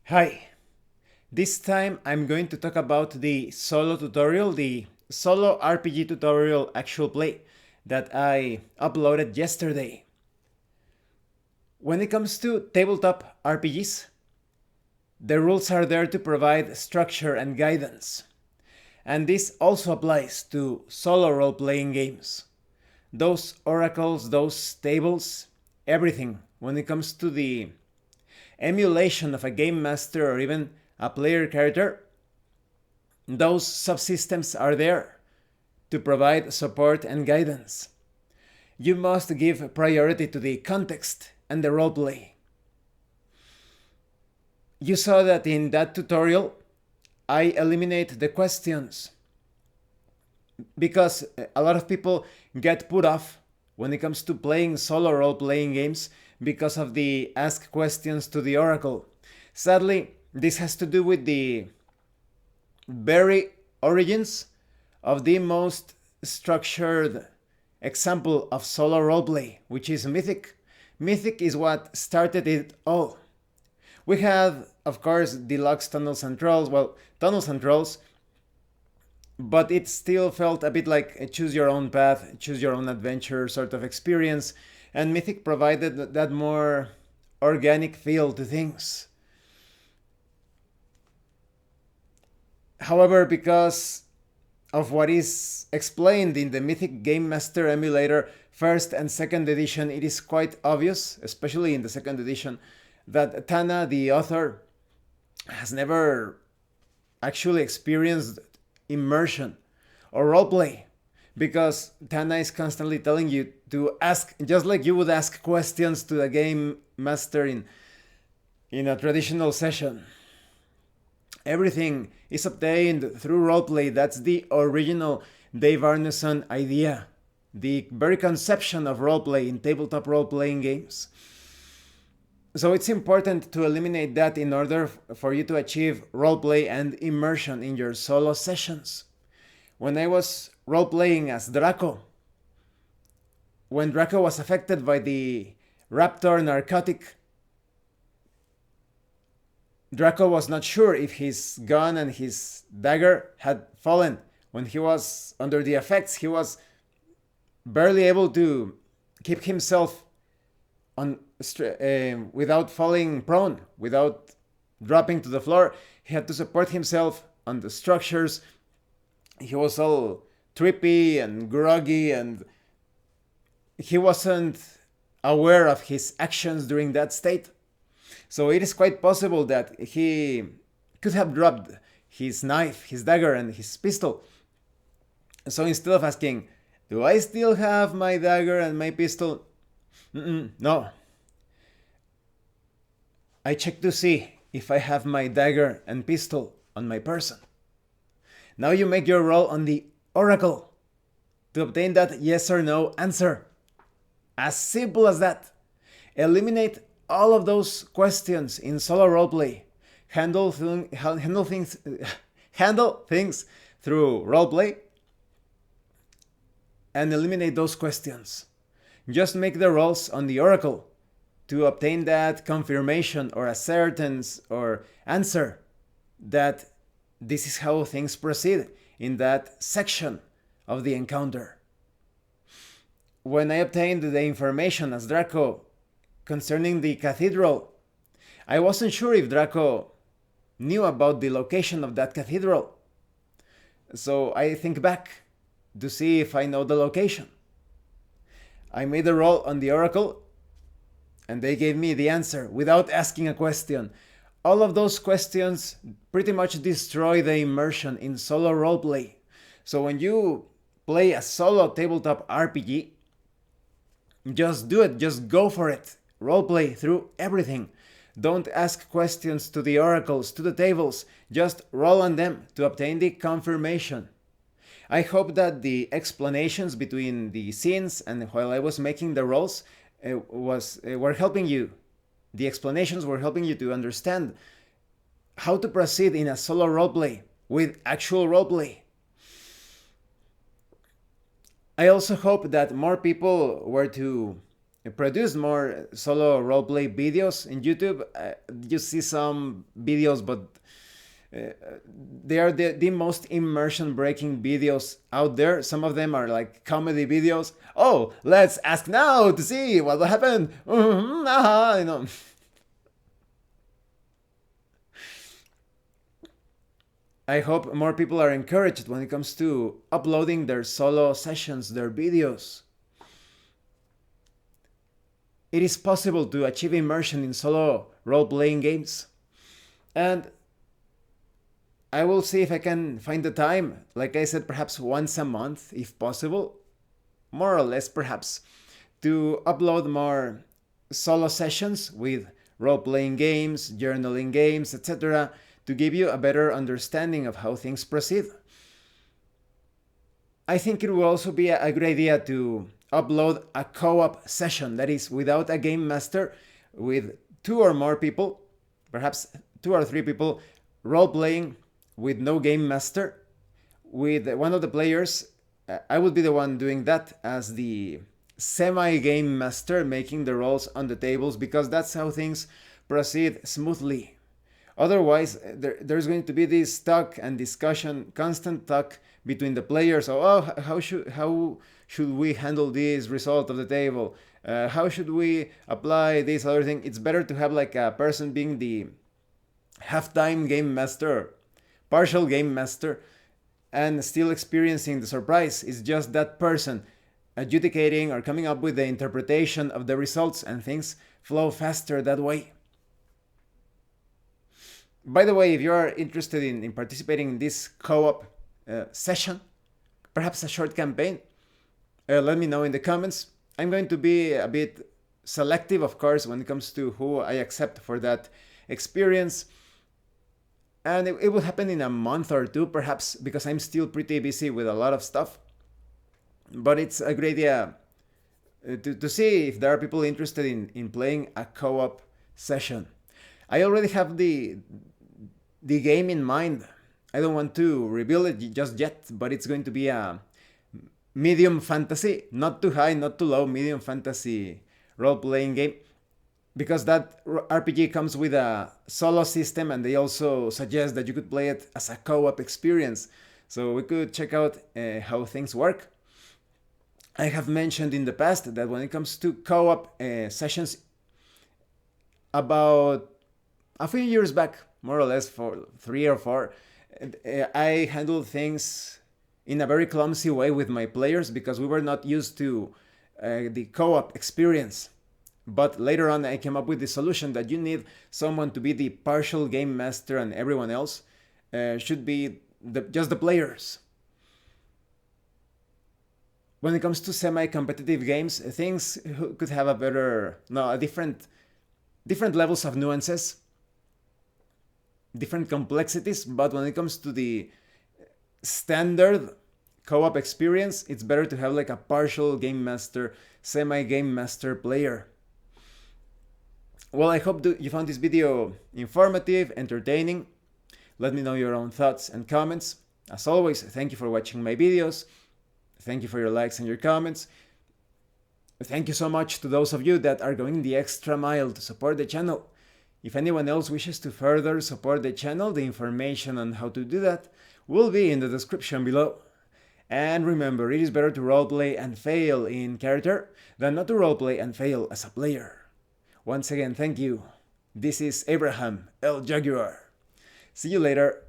Hi, this time I'm going to talk about the solo tutorial, the solo RPG tutorial actual play that I uploaded yesterday. When it comes to tabletop RPGs, the rules are there to provide structure and guidance. And this also applies to solo role playing games. Those oracles, those tables, everything when it comes to the emulation of a game master or even a player character, those subsystems are there to provide support and guidance. You must give priority to the context and the roleplay. You saw that in that tutorial, I eliminate the questions because a lot of people get put off when it comes to playing solo role-playing games because of the ask questions to the oracle. Sadly, this has to do with the very origins of the most structured example of solo roleplay, which is Mythic. Mythic is what started it all. We had, of course, deluxe Tunnels and Trolls, Tunnels and Trolls, but it still felt a bit like a choose your own path, choose your own adventure sort of experience, and Mythic provided that more organic feel to things. However, because of what is explained in the Mythic Game Master emulator first and second edition, it is quite obvious, especially in the second edition, that Tana, the author, has never actually experienced immersion or roleplay, because Tana is constantly telling you to ask, just like you would ask questions to the game master in a traditional session. Everything is obtained through roleplay. That's the original Dave Arneson idea, the very conception of roleplay in tabletop role-playing games. So it's important to eliminate that in order for you to achieve roleplay and immersion in your solo sessions. When I was role-playing as Draco, when Draco was affected by the raptor narcotic, Draco was not sure if his gun and his dagger had fallen. When he was under the effects, he was barely able to keep himself on without falling prone, without dropping to the floor. He had to support himself on the structures. He was all trippy and groggy, and he wasn't aware of his actions during that state. So it is quite possible that he could have dropped his knife, his dagger, and his pistol. So instead of asking, do I still have my dagger and my pistol? No. I check to see if I have my dagger and pistol on my person. Now you make your roll on the oracle to obtain that yes or no answer. As simple as that. Eliminate all of those questions in solo roleplay. Handle things through roleplay and eliminate those questions. Just make the rolls on the oracle to obtain that confirmation or ascertainty or answer that this is how things proceed in that section of the encounter. When I obtained the information as Draco concerning the cathedral, I wasn't sure if Draco knew about the location of that cathedral. So I think back to see if I know the location. I made a roll on the oracle and they gave me the answer without asking a question. All of those questions pretty much destroy the immersion in solo roleplay. So when you play a solo tabletop RPG, just do it, just go for it. Roleplay through everything. Don't ask questions to the oracles, to the tables. Just roll on them to obtain the confirmation. I hope that the explanations between the scenes and while I was making the rolls were helping you. The explanations were helping you to understand how to proceed in a solo roleplay with actual roleplay. I also hope that more people were to produce more solo roleplay videos in YouTube. You see some videos, but they are the most immersion breaking videos out there. Some of them are like comedy videos. Oh, let's ask now to see what happened. You know. I hope more people are encouraged when it comes to uploading their solo sessions, their videos. It is possible to achieve immersion in solo role-playing games. And I will see if I can find the time, like I said, perhaps once a month, if possible, more or less perhaps, to upload more solo sessions with role-playing games, journaling games, etc., to give you a better understanding of how things proceed. I think it will also be a good idea to upload a co-op session, that is, without a game master, with 2 or more people, perhaps 2 or 3 people, role-playing with no game master, with one of the players. I would be the one doing that as the semi-game master, making the rolls on the tables, because that's how things proceed smoothly. Otherwise, there's going to be this talk and discussion, constant talk between the players. How should we handle this result of the table? How should we apply this other thing? It's better to have like a person being the half-time game master, partial game master, and still experiencing the surprise. It's just that person adjudicating or coming up with the interpretation of the results, and things flow faster that way. By the way, if you are interested in participating in this co-op session, perhaps a short campaign, let me know in the comments. I'm going to be a bit selective, of course, when it comes to who I accept for that experience. And it will happen in a month or 2, perhaps, because I'm still pretty busy with a lot of stuff. But it's a great idea to see if there are people interested in playing a co-op session. I already have the game in mind. I don't want to reveal it just yet, but it's going to be a medium fantasy, not too high, not too low, medium fantasy role-playing game, because that RPG comes with a solo system, and they also suggest that you could play it as a co-op experience. So we could check out how things work. I have mentioned in the past that when it comes to co-op sessions, about a few years back, more or less for 3 or 4, I handled things in a very clumsy way with my players because we were not used to the co-op experience. But later on I came up with the solution that you need someone to be the partial game master, and everyone else should be just the players. When it comes to semi-competitive games, things could have different levels of nuances, different complexities, but when it comes to the standard co-op experience, it's better to have like a partial game master, semi-game master player. Well, I hope you found this video informative, entertaining. Let me know your own thoughts and comments. As always, thank you for watching my videos. Thank you for your likes and your comments. Thank you so much to those of you that are going the extra mile to support the channel. If anyone else wishes to further support the channel, the information on how to do that will be in the description below. And remember, it is better to roleplay and fail in character than not to roleplay and fail as a player. Once again, thank you. This is Abraham El Jaguar. See you later.